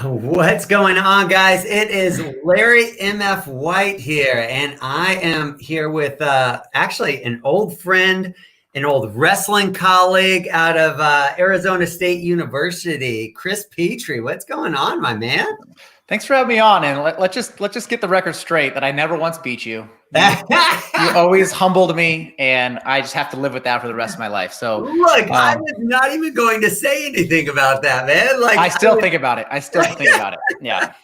What's going on, guys? It is Larry MF White here, and I am here with actually an old friend, an old wrestling colleague out of Arizona State University, Chris Petrie. What's going on, my man? Thanks for having me on, and let's just get the record straight that I never once beat you. You always humbled me, and I just have to live with that for the rest of my life. So look, I was not even going to say anything about that, man. Like I still think about it. Yeah.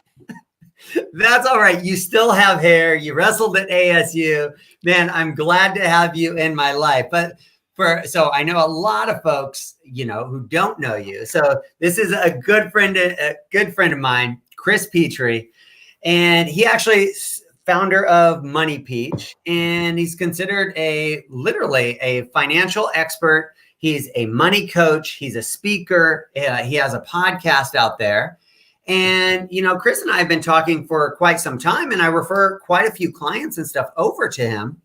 That's all right. You still have hair. You wrestled at ASU. Man, I'm glad to have you in my life. But so I know a lot of folks, who don't know you. So this is a good friend of mine, Chris Petrie, and he actually founder of Money Peach, and he's considered literally a financial expert. He's a money coach. He's a speaker. He has a podcast out there. And, Chris and I have been talking for quite some time, and I refer quite a few clients and stuff over to him.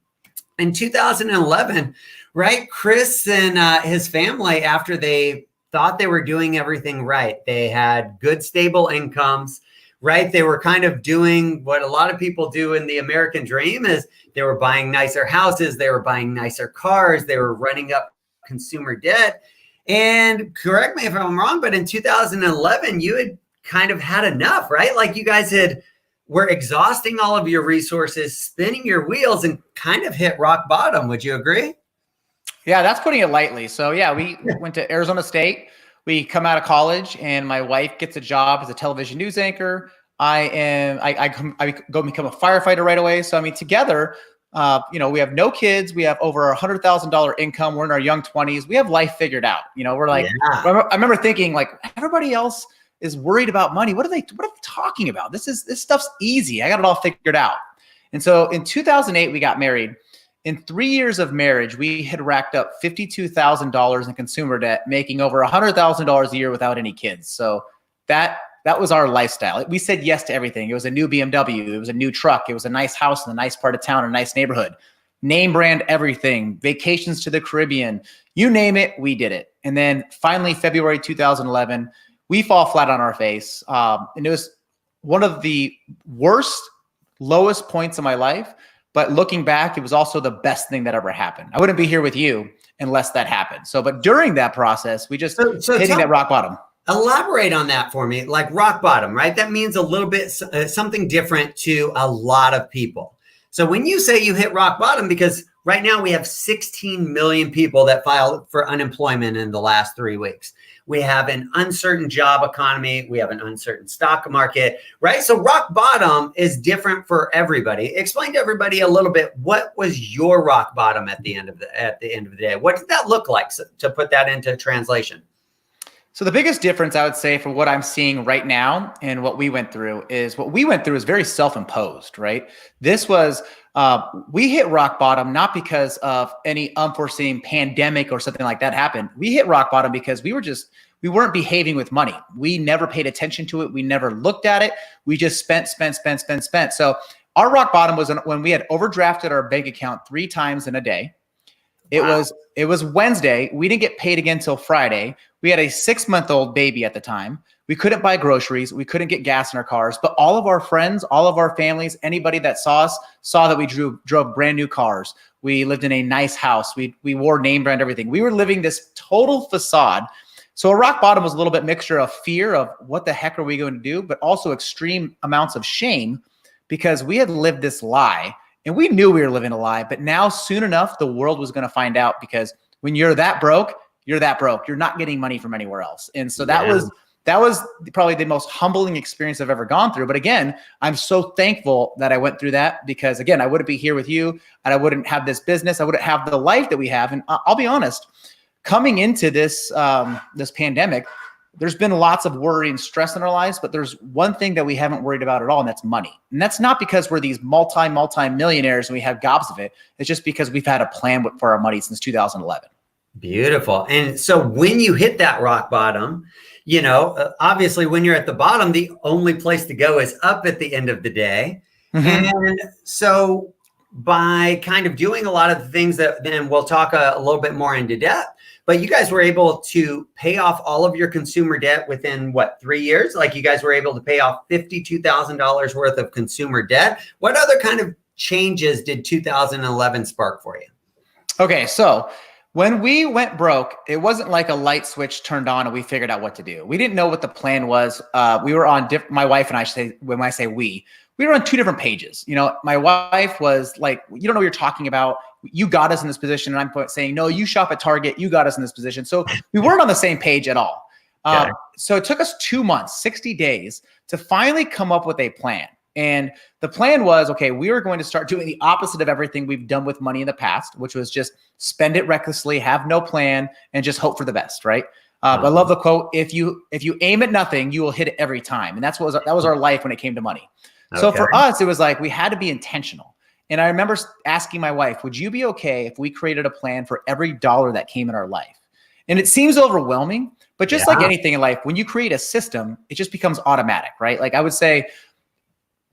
In 2011, right, Chris and his family, after they thought they were doing everything right, they had good, stable incomes, right? They were kind of doing what a lot of people do in the American dream is they were buying nicer houses, they were buying nicer cars, they were running up consumer debt. And correct me if I'm wrong, but in 2011, you had kind of had enough, right? Like you guys were exhausting all of your resources, spinning your wheels, and kind of hit rock bottom. Would you agree? Yeah, that's putting it lightly. So yeah, we went to Arizona State. We come out of college, and my wife gets a job as a television news anchor. I go become a firefighter right away. So I mean, together, we have no kids. We have over $100,000 income. We're in our young 20s. We have life figured out. We're like, yeah. I remember thinking like everybody else is worried about money. What are they talking about? This stuff's easy. I got it all figured out. And so in 2008, we got married. In 3 years of marriage, we had racked up $52,000 in consumer debt, making over $100,000 a year without any kids. So that was our lifestyle. We said yes to everything. It was a new BMW. It was a new truck. It was a nice house in a nice part of town, a nice neighborhood, name brand everything, vacations to the Caribbean, you name it, we did it. And then finally, February 2011, we fall flat on our face. And it was one of the lowest points of my life. But looking back, it was also the best thing that ever happened. I wouldn't be here with you unless that happened. So, but during that process, we just hitting that rock bottom. Elaborate on that for me, like rock bottom, right? That means a little bit something different to a lot of people. So when you say you hit rock bottom, because right now we have 16 million people that filed for unemployment in the last 3 weeks. We have an uncertain job economy. We have an uncertain stock market, right? So rock bottom is different for everybody. Explain to everybody a little bit, what was your rock bottom at the end of the day? What did that look like, to put that into translation? So the biggest difference I would say for what I'm seeing right now and what we went through is very self-imposed, right? This was, we hit rock bottom, not because of any unforeseen pandemic or something like that happened. We hit rock bottom because we weren't behaving with money. We never paid attention to it. We never looked at it. We just spent. So our rock bottom was when we had overdrafted our bank account 3 times in a day. Wow. It was Wednesday. We didn't get paid again till Friday. We had a 6-month-old baby at the time. We couldn't buy groceries. We couldn't get gas in our cars. But all of our friends, all of our families, anybody that saw us saw that we drove brand new cars. We lived in a nice house. We wore name brand everything. We were living this total facade. So a rock bottom was a little bit mixture of fear of what the heck are we going to do, but also extreme amounts of shame because we had lived this lie. And we knew we were living a lie, but now soon enough, the world was going to find out, because when you're that broke, you're not getting money from anywhere else. And so that was probably the most humbling experience I've ever gone through. But again, I'm so thankful that I went through that, because again, I wouldn't be here with you, and I wouldn't have this business. I wouldn't have the life that we have. And I'll be honest, coming into this pandemic, there's been lots of worry and stress in our lives, but there's one thing that we haven't worried about at all, and that's money. And that's not because we're these multi-millionaires and we have gobs of it. It's just because we've had a plan for our money since 2011. Beautiful. And so when you hit that rock bottom, obviously when you're at the bottom, the only place to go is up at the end of the day. Mm-hmm. And so by kind of doing a lot of the things that then we'll talk a little bit more into depth, but you guys were able to pay off all of your consumer debt within what, 3 years? Like you guys were able to pay off $52,000 worth of consumer debt. What other kind of changes did 2011 spark for you? Okay, so when we went broke, it wasn't like a light switch turned on and we figured out what to do. We didn't know what the plan was. We were on my wife and I say, when I say we were on two different pages. You know, my wife was like, you don't know what you're talking about. You got us in this position. And I'm saying, no, you shop at Target. You got us in this position. So we weren't on the same page at all. So it took us 2 months, 60 days to finally come up with a plan. And the plan was, okay, we were going to start doing the opposite of everything we've done with money in the past, which was just spend it recklessly, have no plan, and just hope for the best, right? I love the quote, if you aim at nothing, you will hit it every time. And that was our life when it came to money. Okay. So for us, it was like, we had to be intentional. And I remember asking my wife, would you be okay if we created a plan for every dollar that came in our life? And it seems overwhelming, but just like anything in life, when you create a system, it just becomes automatic, right? Like I would say,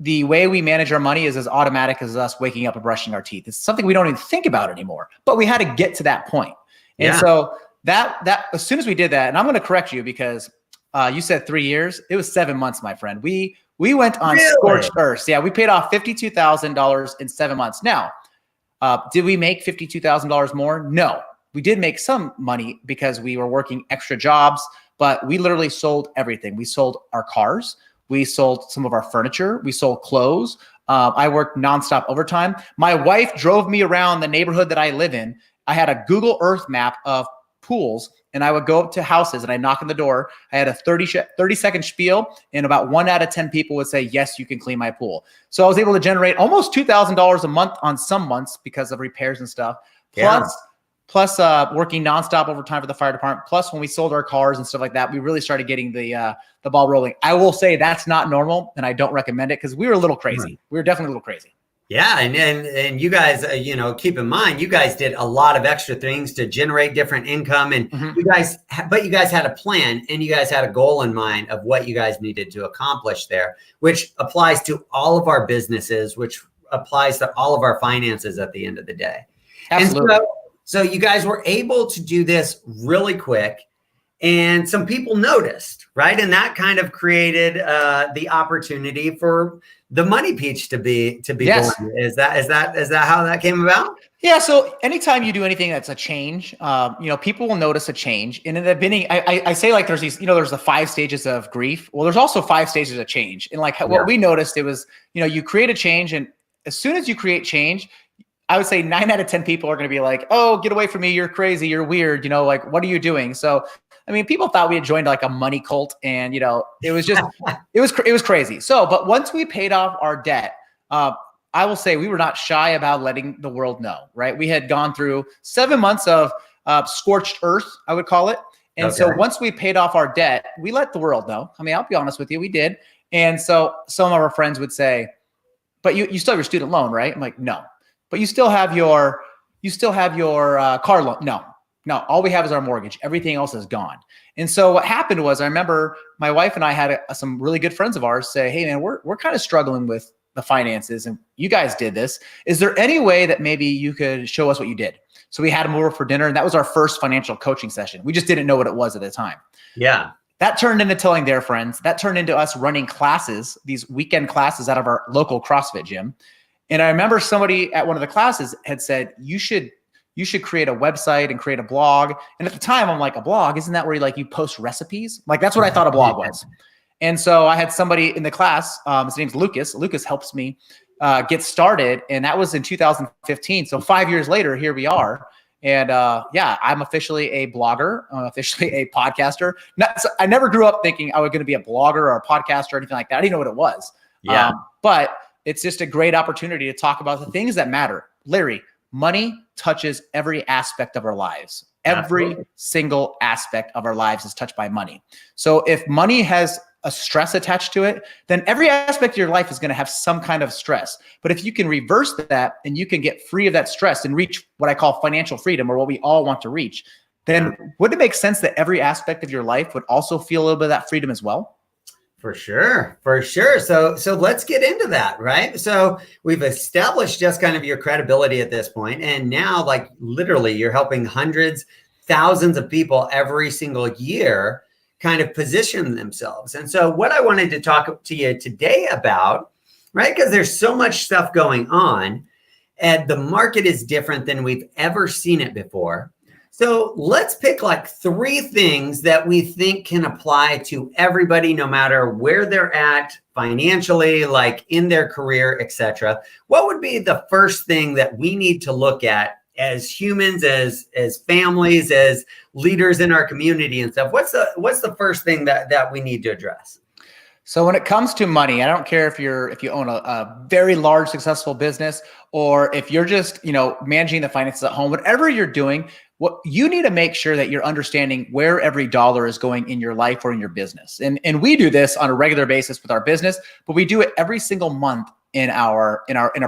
the way we manage our money is as automatic as us waking up and brushing our teeth. It's something we don't even think about anymore, but we had to get to that point. And so that as soon as we did that, and I'm going to correct you because you said 3 years, it was 7 months, my friend. We went on scorched earth. Yeah. We paid off $52,000 in 7 months. Now, did we make $52,000 more? No, we did make some money because we were working extra jobs, but we literally sold everything. We sold our cars. We sold some of our furniture. We sold clothes. I worked nonstop overtime. My wife drove me around the neighborhood that I live in. I had a Google Earth map of pools, and I would go up to houses and I knock on the door. I had a 30-second spiel, and about 1 out of 10 people would say, yes, you can clean my pool. So I was able to generate almost $2,000 a month on some months because of repairs and stuff. Plus working nonstop overtime for the fire department. Plus when we sold our cars and stuff like that, we really started getting the ball rolling. I will say that's not normal, and I don't recommend it because we were a little crazy. We were definitely a little crazy. Yeah, and you guys, keep in mind, you guys did a lot of extra things to generate different income, and you guys had a plan, and you guys had a goal in mind of what you guys needed to accomplish there, which applies to all of our businesses, which applies to all of our finances at the end of the day. Absolutely. And so you guys were able to do this really quick, and some people noticed, right? And that kind of created the opportunity for the Money Peach to be born. Is that how that came about? Yeah. So anytime you do anything that's a change, people will notice a change. And in the beginning, I say like there's these, there's the 5 stages of grief. Well, there's also 5 stages of change. And like what we noticed, it was, you create a change, and as soon as you create change, I would say 9 out of 10 people are going to be like, oh, get away from me. You're crazy. You're weird. Like, what are you doing? So, I mean, people thought we had joined like a money cult, and, it was just, it was crazy. So, but once we paid off our debt, I will say we were not shy about letting the world know, right? We had gone through 7 months of scorched earth, I would call it. And so once we paid off our debt, we let the world know. I mean, I'll be honest with you, we did. And so some of our friends would say, but you still have your student loan, right? I'm like, no. But you still have your car loan. No, all we have is our mortgage. Everything else is gone. And so what happened was, I remember my wife and I had some really good friends of ours say, hey man, we're kind of struggling with the finances, and you guys did this. Is there any way that maybe you could show us what you did? So we had them over for dinner, and that was our first financial coaching session. We just didn't know what it was at the time. Yeah. That turned into telling their friends. That turned into us running classes, these weekend classes out of our local CrossFit gym. And I remember somebody at one of the classes had said, you should create a website and create a blog. And at the time, I'm like, a blog? Isn't that where you post recipes? Like, that's what I thought a blog was. And so I had somebody in the class, his name's Lucas. Lucas helps me get started. And that was in 2015. So 5 years later, here we are. And I'm officially a blogger. I'm officially a podcaster. I never grew up thinking I was going to be a blogger or a podcaster or anything like that. I didn't know what it was. Yeah. But it's just a great opportunity to talk about the things that matter. Larry, money touches every aspect of our lives. Every single aspect of our lives is touched by money. So if money has a stress attached to it, then every aspect of your life is going to have some kind of stress. But if you can reverse that and you can get free of that stress and reach what I call financial freedom, or what we all want to reach, then wouldn't it make sense that every aspect of your life would also feel a little bit of that freedom as well? For sure. So let's get into that, right? So we've established just kind of your credibility at this point, and now, like, literally, you're helping hundreds, thousands of people every single year kind of position themselves. And so what I wanted to talk to you today about, right, because there's so much stuff going on and the market is different than we've ever seen it before. So let's pick like 3 things that we think can apply to everybody, no matter where they're at financially, like in their career, etc. What would be the first thing that we need to look at as humans, as families, as leaders in our community and stuff? What's the first thing that we need to address? So when it comes to money, I don't care if you own a very large successful business, or if you're just, managing the finances at home, whatever you're doing, what you need to make sure that you're understanding where every dollar is going in your life or in your business. And we do this on a regular basis with our business, but we do it every single month in our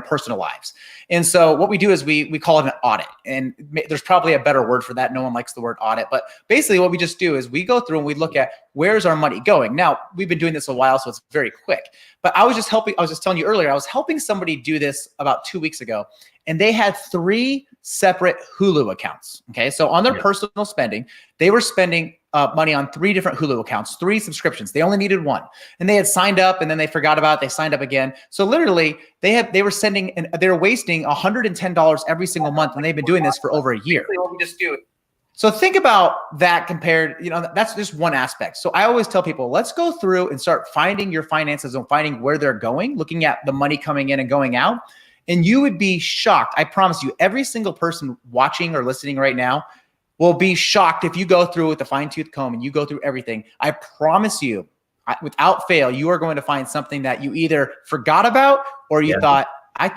personal lives. And so what we do is we call it an audit, and there's probably a better word for that. No one likes the word audit, but basically what we just do is we go through and we look at where's our money going. Now, we've been doing this a while, so it's very quick, but I was just telling you earlier, I was helping somebody do this about 2 weeks ago, and they had 3 separate Hulu accounts. Okay. So on their personal spending, they were spending money on 3 different Hulu accounts, 3 subscriptions. They only needed 1, and they had signed up and then they forgot about it. They signed up again. So literally they were wasting $110 every single month, and they've been doing this for over a year. So think about that compared, that's just one aspect. So I always tell people, let's go through and start finding your finances and finding where they're going, looking at the money coming in and going out. And you would be shocked. I promise you, every single person watching or listening right now will be shocked if you go through with a fine-tooth comb and you go through everything. I promise you, without fail, you are going to find something that you either forgot about or you thought, I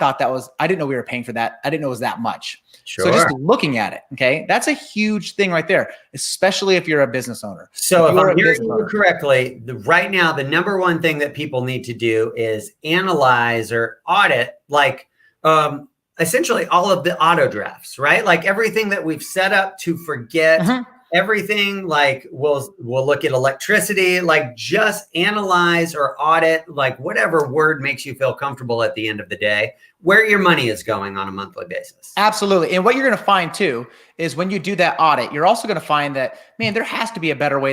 didn't know we were paying for that. I didn't know it was that much. Sure. So just looking at it, okay, that's a huge thing right there, especially if you're a business owner. So if I'm hearing you correctly, right now, the number one thing that people need to do is analyze or audit, like essentially all of the auto drafts, right? Like everything that we've set up to forget, everything, like we'll look at electricity, like just analyze or audit, like whatever word makes you feel comfortable at the end of the day, where your money is going on a monthly basis. Absolutely. And what you're going to find too is when you do that audit, you're also going to find that, man, there has to be a better way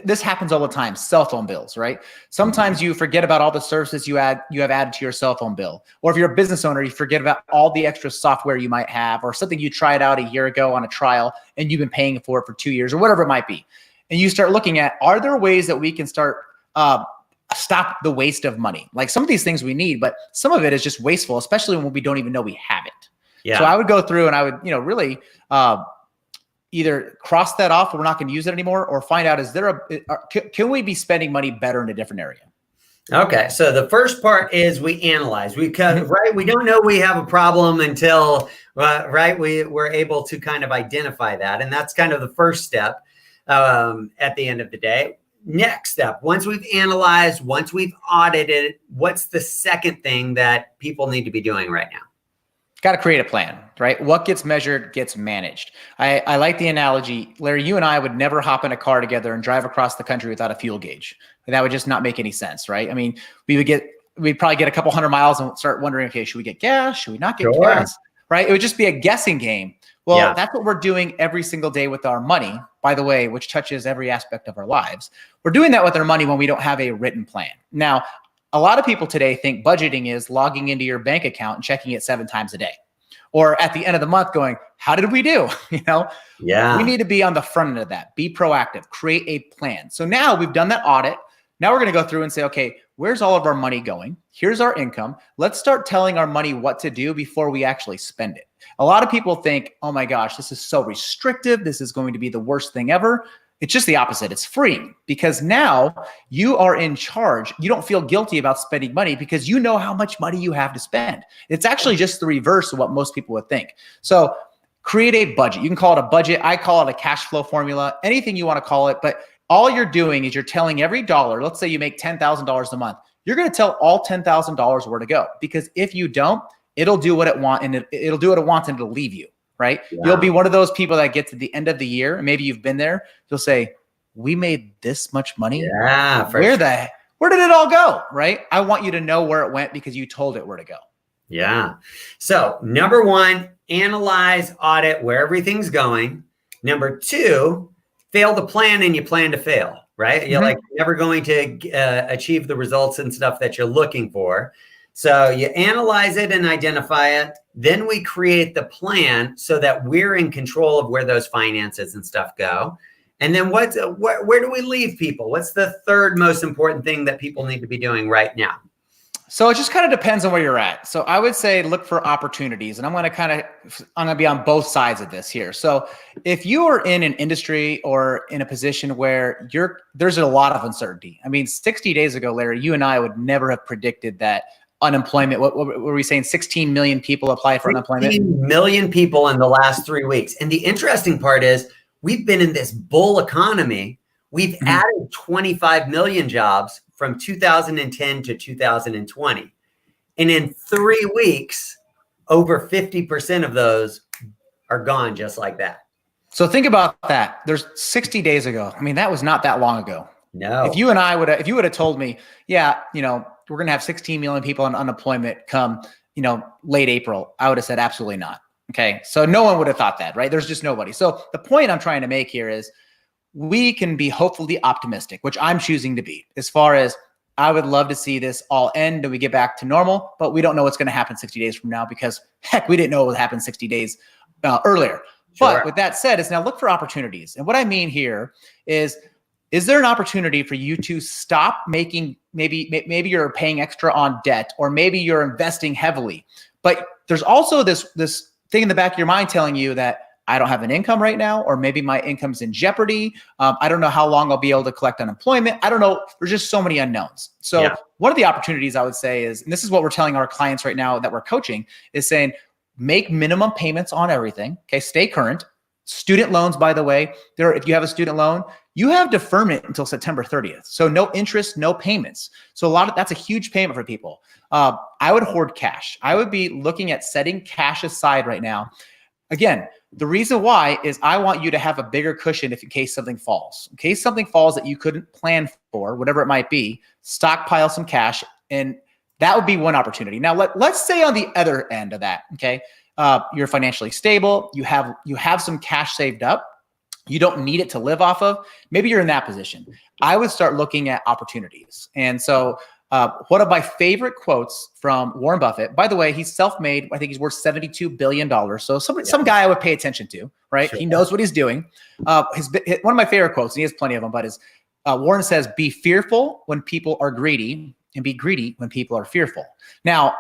this happens all the time. Cell phone bills, right? Sometimes you forget about all the services you have added to your cell phone bill. Or if you're a business owner, you forget about all the extra software you might have, or something you tried out a year ago on a trial and you've been paying for it for 2 years or whatever it might be. And you start looking at, are there ways that we can start stop the waste of money? Like some of these things we need, but some of it is just wasteful, especially when we don't even know we have it. Yeah. So I would go through and I would, really either cross that off, or we're not going to use it anymore, or find out, can we be spending money better in a different area? Okay. So the first part is we analyze. We don't know we have a problem until, we're able to kind of identify that. And that's kind of the first step at the end of the day. Next step, once we've analyzed, once we've audited, what's the second thing that people need to be doing right now? Got to create a plan, right? What gets measured gets managed. I like the analogy, Larry, you and I would never hop in a car together and drive across the country without a fuel gauge. That would just not make any sense, right? I mean, we'd probably get a couple 100 miles and start wondering, okay, should we get gas? Should we not get gas? Right? It would just be a guessing game. Well, that's what we're doing every single day with our money, by the way, which touches every aspect of our lives. We're doing that with our money when we don't have a written plan. Now, a lot of people today think budgeting is logging into your bank account and checking it 7 times a day. Or at the end of the month going, how did we do? We need to be on the front end of that. Be proactive, create a plan. So now we've done that audit. Now we're going to go through and say, okay, where's all of our money going? Here's our income. Let's start telling our money what to do before we actually spend it. A lot of people think, oh my gosh, this is so restrictive. This is going to be the worst thing ever. It's just the opposite. It's free, because now you are in charge. You don't feel guilty about spending money because you know how much money you have to spend. It's actually just the reverse of what most people would think. So create a budget. You can call it a budget. I call it a cash flow formula, anything you want to call it. But all you're doing is you're telling every dollar, let's say you make $10,000 a month, you're going to tell all $10,000 where to go. Because if you don't, it'll do what it wants, and it'll do what it wants, and it'll leave you. Right? Yeah. You'll be one of those people that get to the end of the year, and maybe you've been there. You'll say, we made this much money. Yeah. Where did it all go? Right? I want you to know where it went because you told it where to go. Yeah. So number one, analyze, audit where everything's going. Number two, fail to plan and you plan to fail, right? You're like never going to achieve the results and stuff that you're looking for. So you analyze it and identify it. Then we create the plan so that we're in control of where those finances and stuff go. And then where do we leave people? What's the third most important thing that people need to be doing right now? So it just kind of depends on where you're at. So I would say look for opportunities, and I'm going to be on both sides of this here. So if you are in an industry or in a position where there's a lot of uncertainty. I mean, 60 days ago, Larry, you and I would never have predicted that unemployment. What were we saying? 16 million people applied for unemployment. 16 million people in the last 3 weeks. And the interesting part is we've been in this bull economy. We've added 25 million jobs from 2010 to 2020. And in 3 weeks, over 50% of those are gone just like that. So think about that. There's 60 days ago. I mean, that was not that long ago. No. If you would have told me, yeah, we're going to have 16 million people on unemployment come, late April, I would have said absolutely not. Okay. So no one would have thought that, right? There's just nobody. So the point I'm trying to make here is we can be hopefully optimistic, which I'm choosing to be, as far as I would love to see this all end and we get back to normal, but we don't know what's going to happen 60 days from now because heck, we didn't know what would happen 60 days earlier. Sure. But with that said, it's now look for opportunities. And what I mean here is there an opportunity for you to stop making, maybe you're paying extra on debt, or maybe you're investing heavily, but there's also this thing in the back of your mind telling you that I don't have an income right now, or maybe my income's in jeopardy. I don't know how long I'll be able to collect unemployment. I don't know. There's just so many unknowns. So one of the opportunities I would say is, and this is what we're telling our clients right now that we're coaching, is saying, make minimum payments on everything. Okay. Stay current. Student loans, by the way, if you have a student loan, you have deferment until September 30th. So no interest, no payments. So that's a huge payment for people. I would hoard cash. I would be looking at setting cash aside right now. Again, the reason why is I want you to have a bigger cushion in case something falls. In case something falls that you couldn't plan for, whatever it might be, stockpile some cash, and that would be one opportunity. Now, let's say on the other end of that, okay, you're financially stable, you have some cash saved up, you don't need it to live off of. Maybe you're in that position. I would start looking at opportunities. And so one of my favorite quotes from Warren Buffett, by the way, he's self-made. I think he's worth $72 billion. So some guy I would pay attention to, right? Sure. He knows what he's doing. One of my favorite quotes, and he has plenty of them, but Warren says, be fearful when people are greedy and be greedy when people are fearful. Now,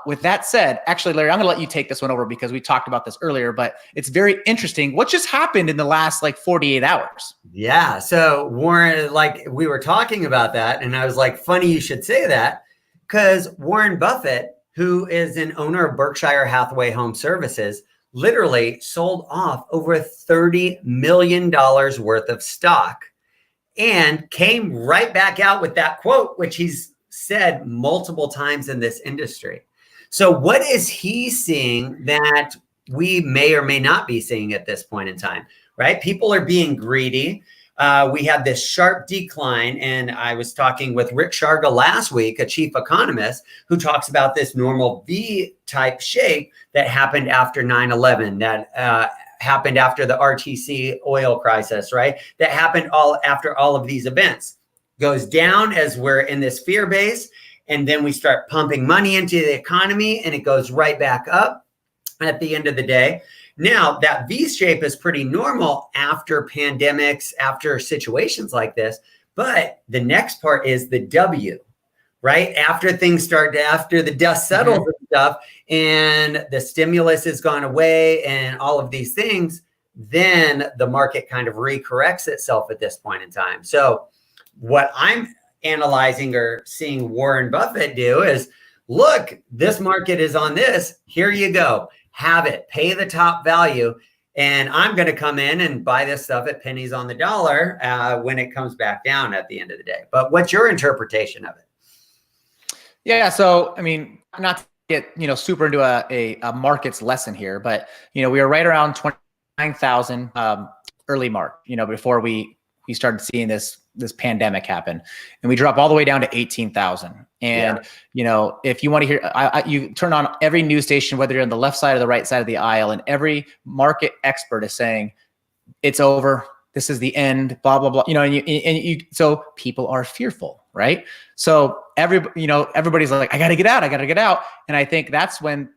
with that said, actually, Larry, I'm going to let you take this one over because we talked about this earlier, but it's very interesting. What just happened in the last 48 hours? Yeah. So Warren, we were talking about that, and I was like, funny you should say that, because Warren Buffett, who is an owner of Berkshire Hathaway Home Services, literally sold off over $30 million worth of stock and came right back out with that quote, which he's said multiple times in this industry. So what is he seeing that we may or may not be seeing at this point in time, right? People are being greedy. We had this sharp decline, and I was talking with Rick Sharga last week, a chief economist, who talks about this normal V-type shape that happened after 9/11, that happened after the RTC oil crisis, right? That happened after all of these events. Goes down as we're in this fear base, and then we start pumping money into the economy, and it goes right back up at the end of the day. Now, that V shape is pretty normal after pandemics, after situations like this, but the next part is the W, right? After the dust settles and stuff, and the stimulus has gone away and all of these things, then the market kind of recorrects itself at this point in time. So what I'm analyzing or seeing Warren Buffett do is, look, this market is on this. Here you go. Have it. Pay the top value. And I'm going to come in and buy this stuff at pennies on the dollar when it comes back down at the end of the day. But what's your interpretation of it? Yeah. So, I mean, not to get, super into a markets lesson here, but, we were right around 29,000 early March, before we started seeing this pandemic happen, and we drop all the way down to 18,000. And, if you want to hear, you turn on every news station, whether you're on the left side or the right side of the aisle, and every market expert is saying it's over. This is the end, blah, blah, blah, so people are fearful, right? So everybody's like, I got to get out. I got to get out. And I think that's when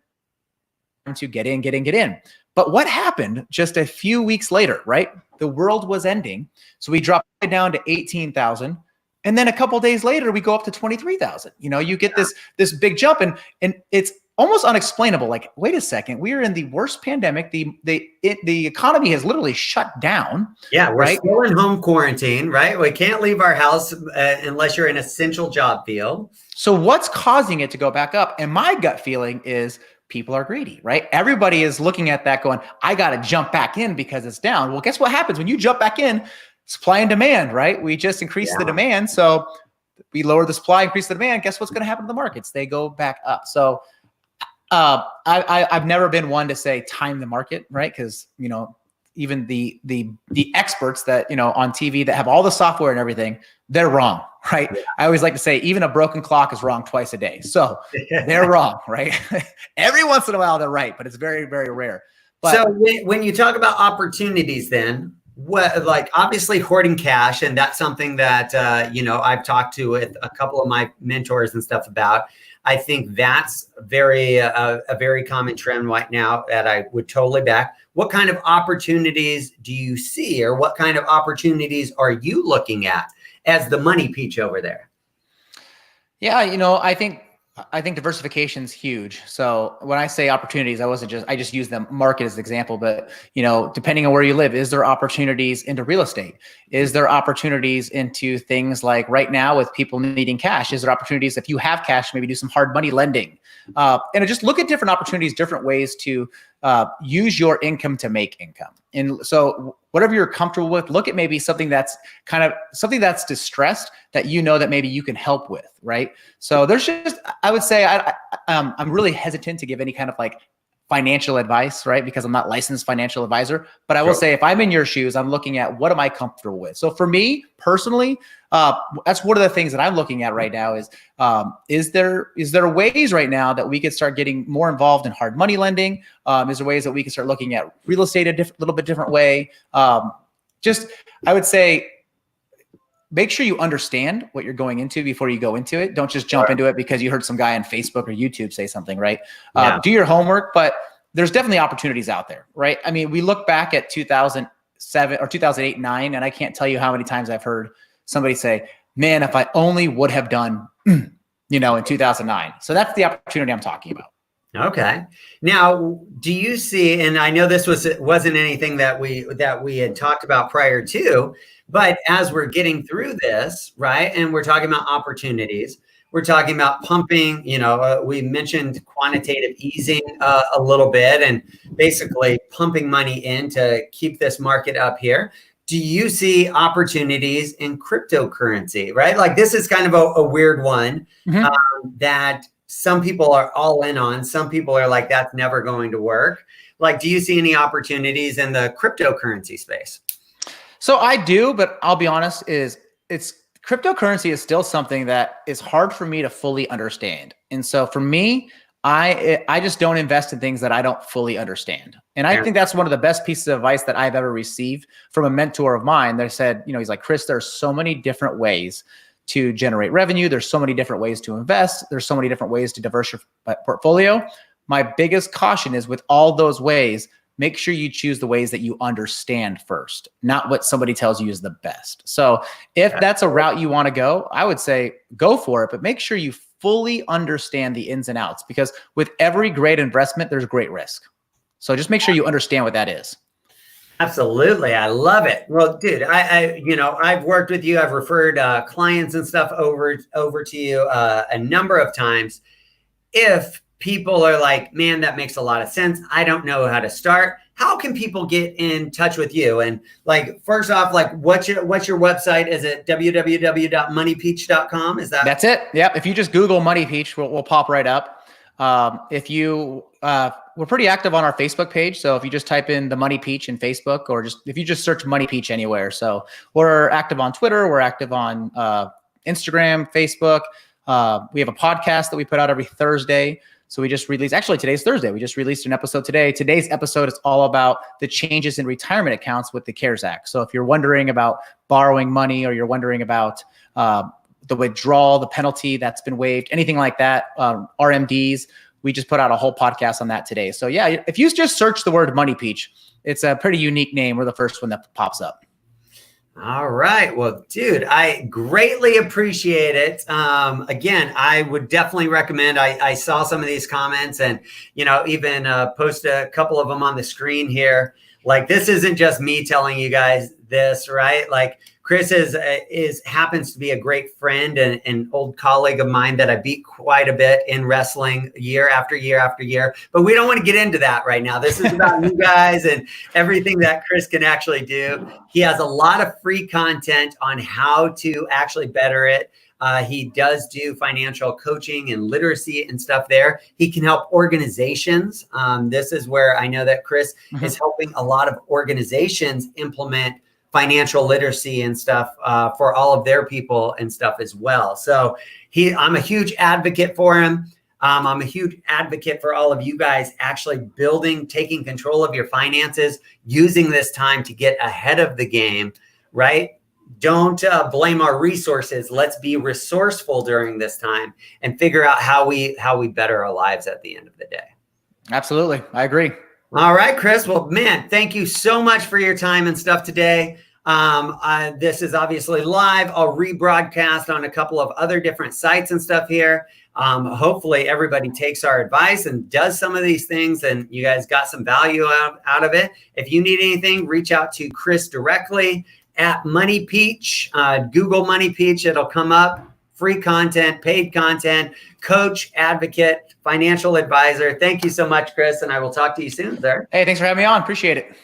to get in. But what happened just a few weeks later, right? The world was ending. So we dropped it down to 18,000. And then a couple of days later, we go up to 23,000. You get this big jump, and it's almost unexplainable. Like, wait a second, we are in the worst pandemic. The economy has literally shut down. Yeah, we're still in home quarantine, right? We can't leave our house unless you're in an essential job field. So what's causing it to go back up? And my gut feeling is people are greedy, right? Everybody is looking at that going, I got to jump back in because it's down. Well, guess what happens when you jump back in? Supply and demand, right? We just increased the demand. So we lower the supply, increase the demand. Guess what's going to happen to the markets? They go back up. So I've never been one to say time the market, right? Because, even the experts that, on TV that have all the software and everything, they're wrong, right? Yeah. I always like to say, even a broken clock is wrong twice a day. So they're wrong, right? Every once in a while they're right, but it's very, very rare. But so when you talk about opportunities, then obviously hoarding cash, and that's something that, I've talked to with a couple of my mentors and stuff about. I think that's a very common trend right now that I would totally back. What kind of opportunities do you see, or what kind of opportunities are you looking at as the money peach over there? Yeah, I think diversification is huge. So when I say opportunities, I just use the market as an example, but depending on where you live, is there opportunities into real estate? Is there opportunities into things like right now with people needing cash? Is there opportunities if you have cash, maybe do some hard money lending? And just look at different opportunities, different ways to use your income to make income. And so whatever you're comfortable with, look at maybe something that's that's distressed that that maybe you can help with, right? So there's just, I would say I'm really hesitant to give any kind of like financial advice, right? Because I'm not licensed financial advisor, but I will say if I'm in your shoes, I'm looking at what am I comfortable with? So for me personally, that's one of the things that I'm looking at right now is there ways right now that we could start getting more involved in hard money lending? Is there ways that we can start looking at real estate a little bit different way? I would say, make sure you understand what you're going into before you go into it. Don't just jump into it because you heard some guy on Facebook or YouTube say something, right? Do your homework, but there's definitely opportunities out there, right? I mean, we look back at 2007 or 2008, 2009, and I can't tell you how many times I've heard somebody say, man, if I only would have done, in 2009. So that's the opportunity I'm talking about. Okay. Now, do you see, and I know this wasn't anything that we had talked about prior to, but as we're getting through this, right, and we're talking about opportunities, we're talking about pumping, we mentioned quantitative easing a little bit, and basically pumping money in to keep this market up here. Do you see opportunities in cryptocurrency, right? Like this is kind of a weird one that some people are all in on. Some people are like, that's never going to work. Like, do you see any opportunities in the cryptocurrency space? So I do, but I'll be honest, cryptocurrency is still something that is hard for me to fully understand. And so for me, I just don't invest in things that I don't fully understand. And I think that's one of the best pieces of advice that I've ever received from a mentor of mine that said, he's like, Chris, there's so many different ways to generate revenue. There's so many different ways to invest. There's so many different ways to diversify your portfolio. My biggest caution is with all those ways, make sure you choose the ways that you understand first, not what somebody tells you is the best. So if that's a route you want to go, I would say go for it, but make sure you fully understand the ins and outs, because with every great investment, there's great risk. So just make sure you understand what that is. Absolutely. I love it. Well, dude, I've worked with you. I've referred clients and stuff over to you a number of times. If people are like, man, that makes a lot of sense, I don't know how to start, how can people get in touch with you? And like, first off, like what's your website? Is it www.moneypeach.com? Is that? That's it. Yep. If you just Google Money Peach, we'll pop right up. We're pretty active on our Facebook page. So if you just type in the Money Peach in Facebook, or if you just search Money Peach anywhere. So we're active on Twitter. We're active on Instagram, Facebook. We have a podcast that we put out every Thursday. So we just released, actually today's Thursday. We just released an episode today. Today's episode is all about the changes in retirement accounts with the CARES Act. So if you're wondering about borrowing money, or you're wondering about the withdrawal, the penalty that's been waived, anything like that, RMDs, we just put out a whole podcast on that today. So yeah, if you just search the word Money Peach, it's a pretty unique name. We're the first one that pops up. All right. Well, dude, I greatly appreciate it. Again, I would definitely recommend, I saw some of these comments and, even post a couple of them on the screen here. Like, this isn't just me telling you guys this, right? Like, Chris happens to be a great friend and an old colleague of mine that I beat quite a bit in wrestling year after year after year. But we don't want to get into that right now. This is about you guys and everything that Chris can actually do. He has a lot of free content on how to actually better it. He does do financial coaching and literacy and stuff there. He can help organizations. This is where I know that Chris is helping a lot of organizations implement financial literacy and stuff for all of their people and stuff as well. So I'm a huge advocate for him. I'm a huge advocate for all of you guys actually taking control of your finances, using this time to get ahead of the game, right? Don't blame our resources. Let's be resourceful during this time and figure out how we better our lives at the end of the day. Absolutely. I agree. All right, Chris. Well, man, thank you so much for your time and stuff today. This is obviously live. I'll rebroadcast on a couple of other different sites and stuff here. Hopefully everybody takes our advice and does some of these things and you guys got some value out of it. If you need anything, reach out to Chris directly at Money Peach. Google Money Peach. It'll come up. Free content, paid content, coach, advocate, financial advisor. Thank you so much, Chris, and I will talk to you soon, sir. Hey, thanks for having me on. Appreciate it.